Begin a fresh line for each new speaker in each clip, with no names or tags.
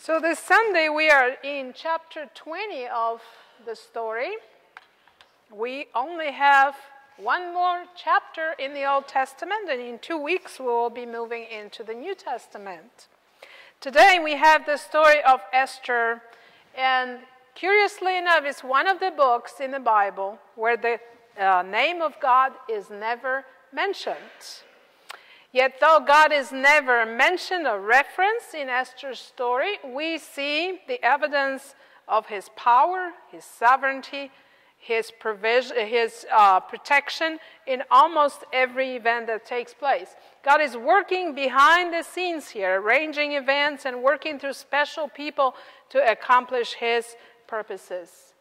So this Sunday we are in chapter 20 of the story. We only have one more chapter in the Old Testament, and in 2 weeks we will be moving into the New Testament. Today we have the story of Esther, and curiously enough, it's one of the books in the Bible where the name of God is never mentioned. Yet though God is never mentioned or referenced in Esther's story, we see the evidence of his power, his sovereignty, his provision, his protection in almost every event that takes place. God is working behind the scenes here, arranging events and working through special people to accomplish his purposes.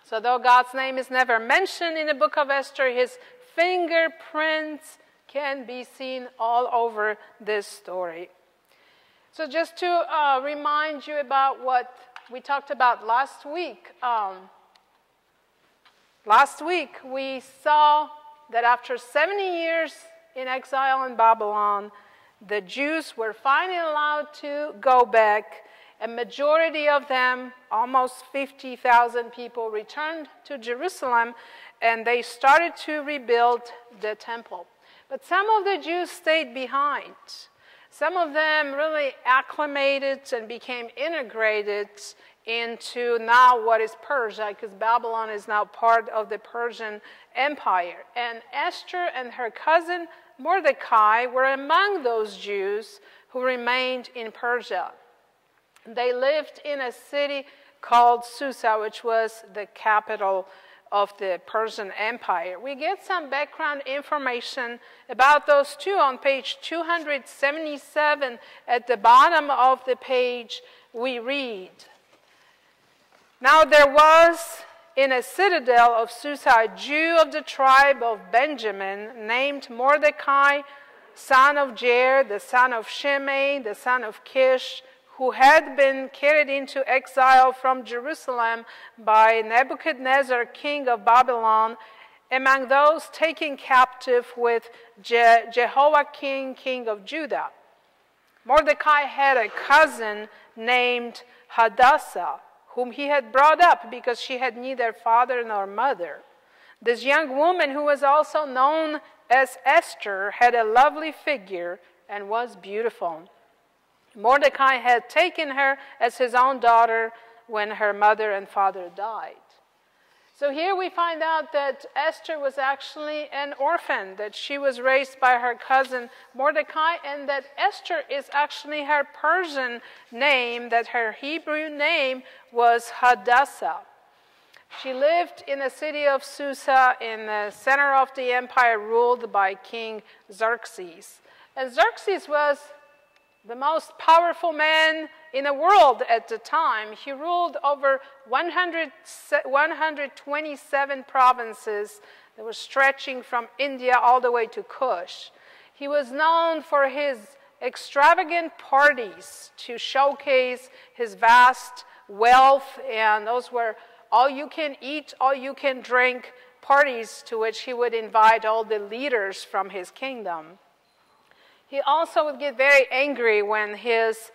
So though God's name is never mentioned in the book of Esther, his fingerprints can be seen all over this story. So just to remind you about what we talked about last week. Last week we saw that after 70 years in exile in Babylon, the Jews were finally allowed to go back. A majority of them, almost 50,000 people, returned to Jerusalem, and they started to rebuild the temple. But some of the Jews stayed behind. Some of them really acclimated and became integrated into now what is Persia, because Babylon is now part of the Persian Empire. And Esther and her cousin Mordecai were among those Jews who remained in Persia. They lived in a city called Susa, which was the capital of the Persian Empire. We get some background information about those two on page 277. At the bottom of the page, we read, "Now there was in a citadel of Susa a Jew of the tribe of Benjamin named Mordecai, son of Jair, the son of Shimei, the son of Kish, who had been carried into exile from Jerusalem by Nebuchadnezzar, king of Babylon, among those taken captive with Jehoiakim, king of Judah. Mordecai had a cousin named Hadassah, whom he had brought up because she had neither father nor mother. This young woman, who was also known as Esther, had a lovely figure and was beautiful. Mordecai had taken her as his own daughter when her mother and father died." So here we find out that Esther was actually an orphan, that she was raised by her cousin Mordecai, and that Esther is actually her Persian name, that her Hebrew name was Hadassah. She lived in the city of Susa in the center of the empire ruled by King Xerxes. And Xerxes was the most powerful man in the world at the time. He ruled over 127 provinces that were stretching from India all the way to Kush. He was known for his extravagant parties to showcase his vast wealth, and those were all-you-can-eat, all-you-can-drink parties to which he would invite all the leaders from his kingdom. He also would get very angry when his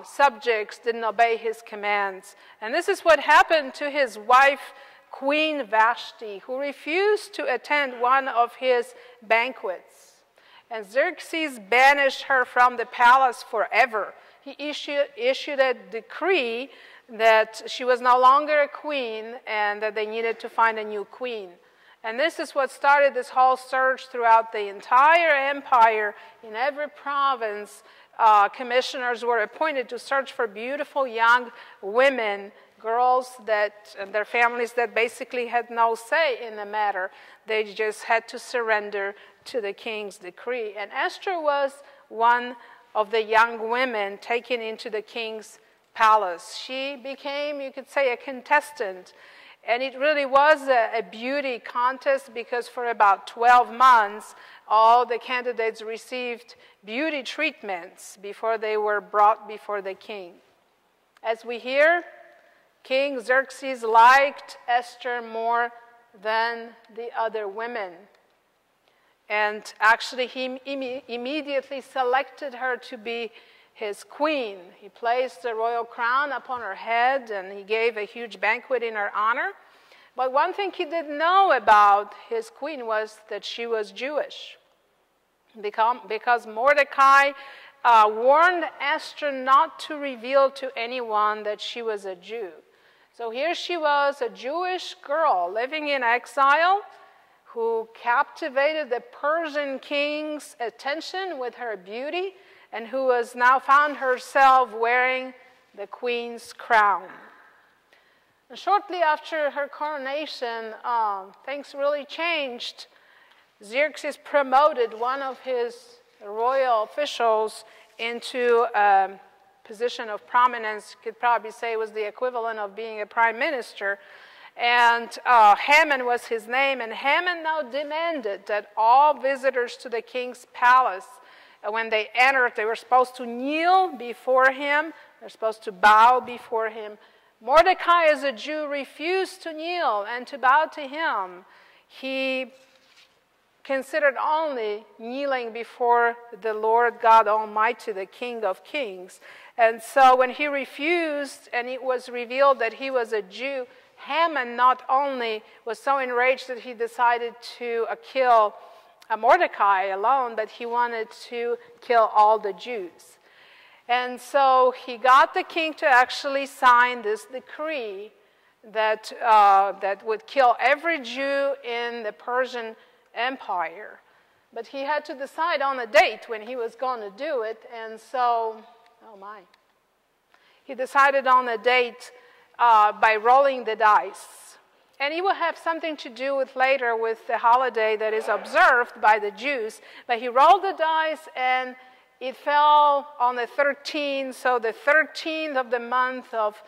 subjects didn't obey his commands. And this is what happened to his wife, Queen Vashti, who refused to attend one of his banquets. And Xerxes banished her from the palace forever. He issued a decree that she was no longer a queen and that they needed to find a new queen. And this is what started this whole search throughout the entire empire. In every province, commissioners were appointed to search for beautiful young women, girls and their families that basically had no say in the matter. They just had to surrender to the king's decree. And Esther was one of the young women taken into the king's palace. She became, you could say, a contestant. And it really was a beauty contest, because for about 12 months, all the candidates received beauty treatments before they were brought before the king. As we hear, King Xerxes liked Esther more than the other women. And actually, he immediately selected her to be his queen. He placed the royal crown upon her head, and he gave a huge banquet in her honor. But one thing he didn't know about his queen was that she was Jewish, because Mordecai warned Esther not to reveal to anyone that she was a Jew. So here she was, a Jewish girl living in exile, who captivated the Persian king's attention with her beauty, and who has now found herself wearing the queen's crown. And shortly after her coronation, things really changed. Xerxes promoted one of his royal officials into a position of prominence. You could probably say it was the equivalent of being a prime minister. And Haman was his name. And Haman now demanded that all visitors to the king's palace, when they entered, they were supposed to kneel before him. They're supposed to bow before him. Mordecai, as a Jew, refused to kneel and to bow to him. He considered only kneeling before the Lord God Almighty, the King of Kings. And so when he refused, and it was revealed that he was a Jew, Haman not only was so enraged that he decided to kill Mordecai alone, but he wanted to kill all the Jews. And so he got the king to actually sign this decree that would kill every Jew in the Persian Empire. But he had to decide on a date when he was going to do it. And so, he decided on a date by rolling the dice. And it will have something to do with later with the holiday that is observed by the Jews. But he rolled the dice, and it fell on the 13th, so the 13th of the month of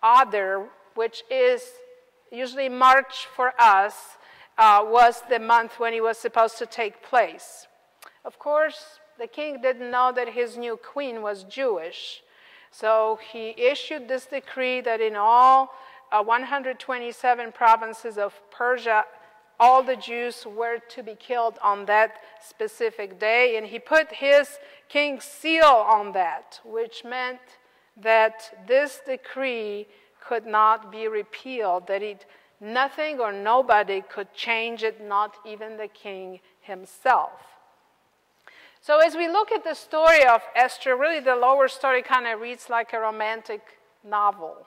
Adar, which is usually March for us, was the month when it was supposed to take place. Of course, the king didn't know that his new queen was Jewish, so he issued this decree that in all 127 provinces of Persia, all the Jews were to be killed on that specific day, and he put his king's seal on that, which meant that this decree could not be repealed, that nothing or nobody could change it, not even the king himself. So as we look at the story of Esther, really the lower story kind of reads like a romantic novel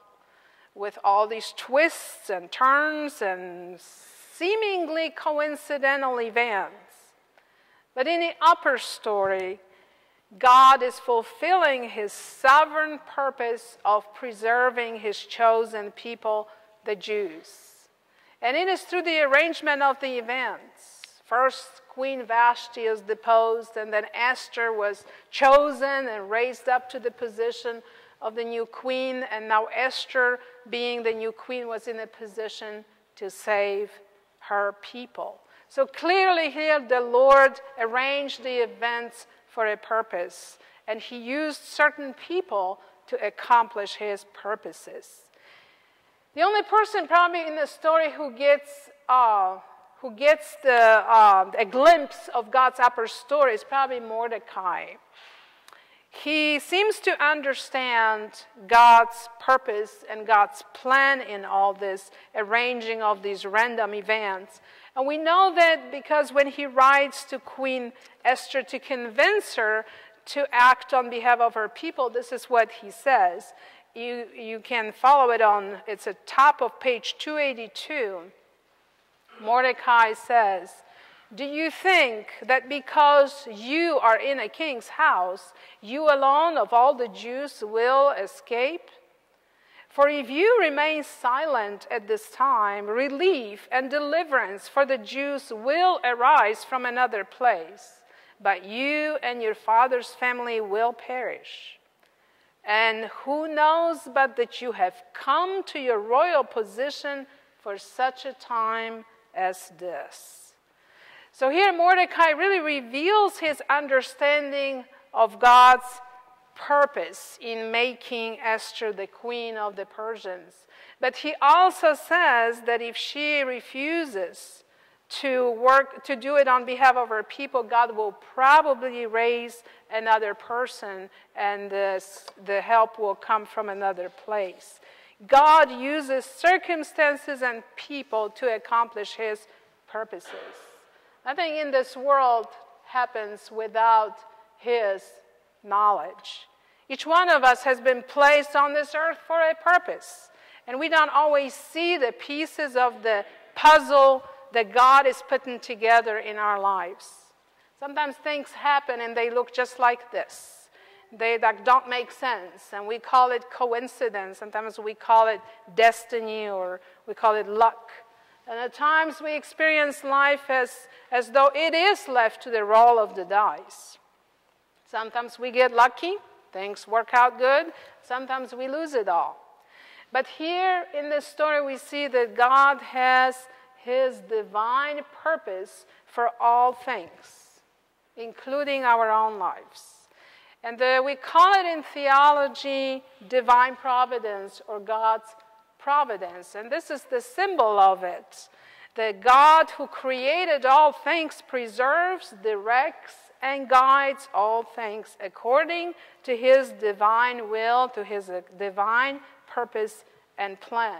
with all these twists and turns and seemingly coincidental events. But in the upper story, God is fulfilling his sovereign purpose of preserving his chosen people, the Jews. And it is through the arrangement of the events. First, Queen Vashti is deposed, and then Esther was chosen and raised up to the position of the new queen. And now Esther, being the new queen, was in a position to save her people. So clearly here the Lord arranged the events for a purpose, and he used certain people to accomplish his purposes. The only person probably in the story who gets a glimpse of God's upper story is probably Mordecai. He seems to understand God's purpose and God's plan in all this arranging of these random events. And we know that because when he writes to Queen Esther to convince her to act on behalf of her people, this is what he says. You can follow it on, it's at top of page 282. Mordecai says, "Do you think that because you are in a king's house, you alone of all the Jews will escape? For if you remain silent at this time, relief and deliverance for the Jews will arise from another place, but you and your father's family will perish. And who knows but that you have come to your royal position for such a time as this?" So here Mordecai really reveals his understanding of God's purpose in making Esther the queen of the Persians. But he also says that if she refuses to do it on behalf of our people, God will probably raise another person, and the help will come from another place. God uses circumstances and people to accomplish his purposes. Nothing in this world happens without his knowledge. Each one of us has been placed on this earth for a purpose, and we don't always see the pieces of the puzzle that God is putting together in our lives. Sometimes things happen and they look just like this. They don't make sense, and we call it coincidence. Sometimes we call it destiny, or we call it luck. And at times we experience life as though it is left to the roll of the dice. Sometimes we get lucky, things work out good. Sometimes we lose it all. But here in this story we see that God has his divine purpose for all things, including our own lives. And we call it in theology divine providence, or God's providence. And this is the symbol of it. The God who created all things preserves, directs, and guides all things according to his divine will, to his divine purpose and plan.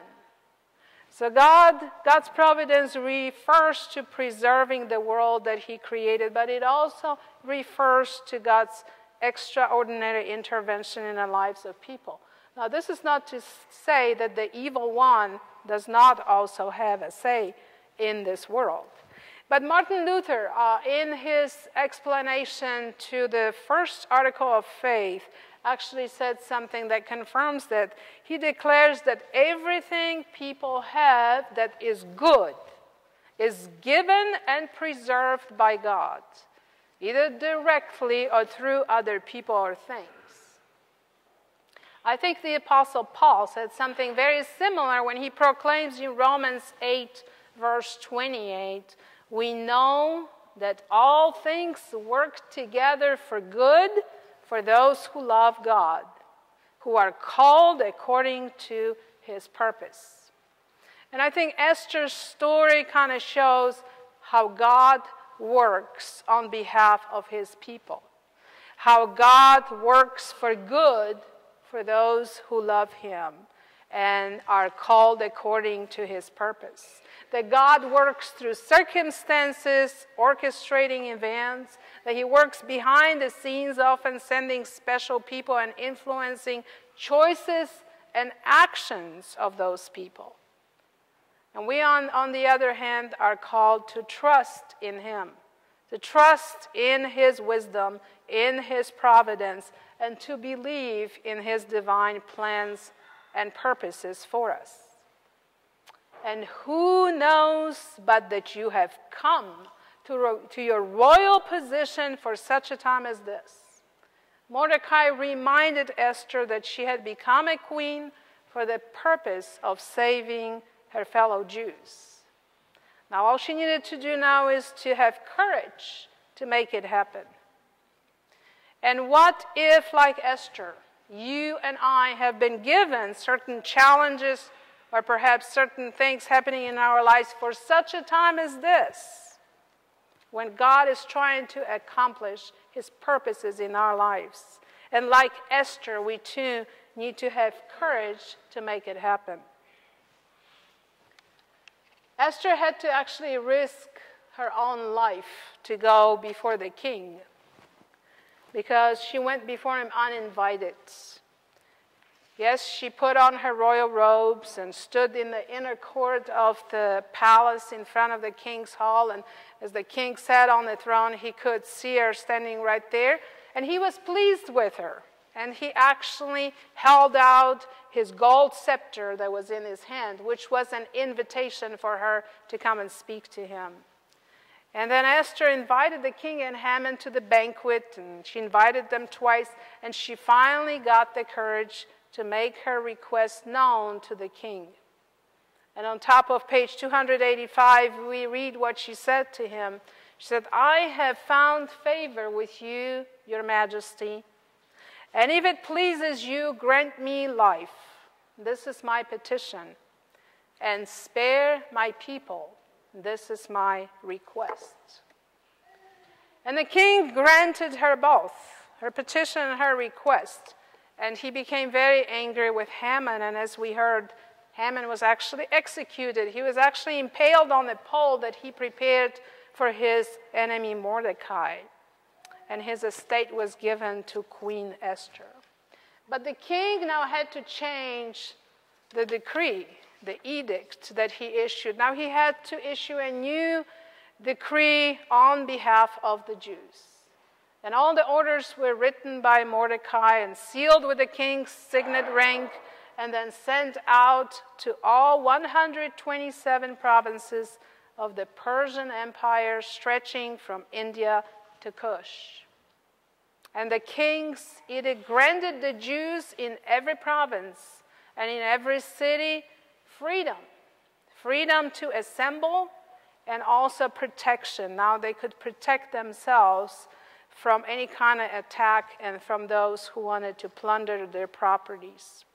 So God's providence refers to preserving the world that he created, but it also refers to God's extraordinary intervention in the lives of people. Now, this is not to say that the evil one does not also have a say in this world. But Martin Luther, in his explanation to the first article of faith, actually said something that confirms that. He declares that everything people have that is good is given and preserved by God, either directly or through other people or things. I think the Apostle Paul said something very similar when he proclaims in Romans 8, verse 28, we know that all things work together for good for those who love God, who are called according to his purpose. And I think Esther's story kind of shows how God works on behalf of his people, how God works for good for those who love him and are called according to his purpose. That God works through circumstances, orchestrating events, that he works behind the scenes, often sending special people and influencing choices and actions of those people. And we, on the other hand, are called to trust in him, to trust in his wisdom, in his providence, and to believe in his divine plans and purposes for us. And who knows but that you have come to your royal position for such a time as this. Mordecai reminded Esther that she had become a queen for the purpose of saving her fellow Jews. Now all she needed to do now is to have courage to make it happen. And what if, like Esther, you and I have been given certain challenges or perhaps certain things happening in our lives for such a time as this, when God is trying to accomplish his purposes in our lives. And like Esther, we too need to have courage to make it happen. Esther had to actually risk her own life to go before the king, because she went before him uninvited. Yes, she put on her royal robes and stood in the inner court of the palace in front of the king's hall. And as the king sat on the throne, he could see her standing right there. And he was pleased with her. And he actually held out his gold scepter that was in his hand, which was an invitation for her to come and speak to him. And then Esther invited the king and Haman to the banquet, and she invited them twice, and she finally got the courage to make her request known to the king. And on top of page 285, we read what she said to him. She said, I have found favor with you, your majesty, and if it pleases you, grant me life. This is my petition, and spare my people This is my request. And the king granted her both, her petition and her request. And he became very angry with Haman. And as we heard, Haman was actually executed. He was actually impaled on a pole that he prepared for his enemy Mordecai. And his estate was given to Queen Esther. But the king now had to change the decree, the edict that he issued. Now he had to issue a new decree on behalf of the Jews. And all the orders were written by Mordecai and sealed with the king's signet ring and then sent out to all 127 provinces of the Persian Empire stretching from India to Kush. And the king's edict granted the Jews in every province and in every city freedom. Freedom to assemble and also protection. Now they could protect themselves from any kind of attack and from those who wanted to plunder their properties.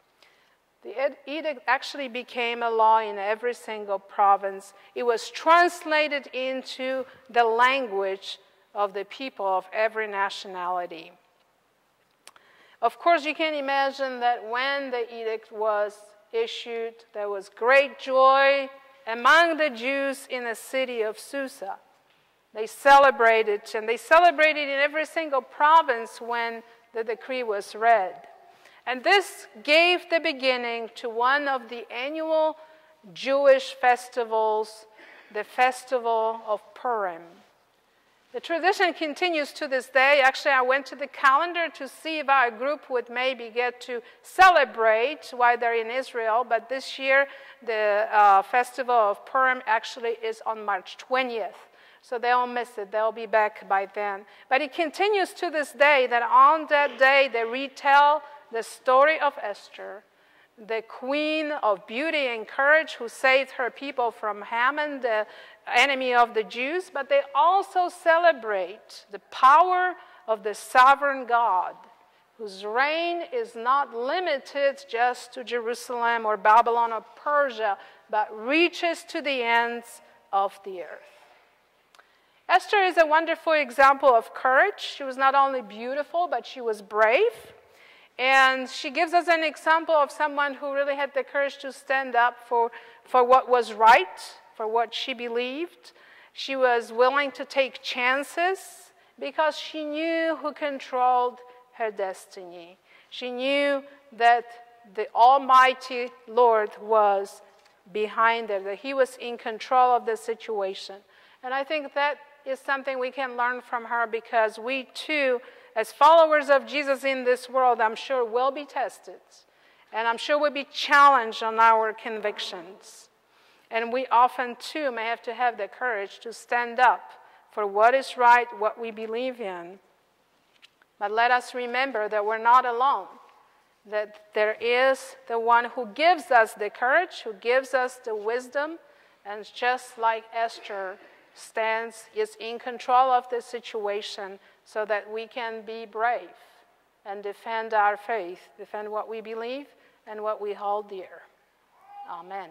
The edict actually became a law in every single province. It was translated into the language of the people of every nationality. Of course, you can imagine that when the edict was issued, there was great joy among the Jews in the city of Susa. They celebrated, and they celebrated in every single province when the decree was read. And this gave the beginning to one of the annual Jewish festivals, the festival of Purim. The tradition continues to this day. Actually, I went to the calendar to see if our group would maybe get to celebrate while they're in Israel. But this year, the festival of Purim actually is on March 20th. So they won't miss it. They'll be back by then. But it continues to this day that on that day, they retell the story of Esther, the queen of beauty and courage who saved her people from Haman, the enemy of the Jews, but they also celebrate the power of the sovereign God, whose reign is not limited just to Jerusalem or Babylon or Persia, but reaches to the ends of the earth. Esther is a wonderful example of courage. She was not only beautiful, but she was brave. And she gives us an example of someone who really had the courage to stand up for what was right, for what she believed. She was willing to take chances because she knew who controlled her destiny. She knew that the Almighty Lord was behind her, that He was in control of the situation. And I think that is something we can learn from her, because we too, as followers of Jesus in this world, I'm sure will be tested. And I'm sure we'll be challenged on our convictions. And we often too may have to have the courage to stand up for what is right, what we believe in. But let us remember that we're not alone, that there is the one who gives us the courage, who gives us the wisdom, and just like Esther is in control of the situation so that we can be brave and defend our faith, defend what we believe and what we hold dear. Amen.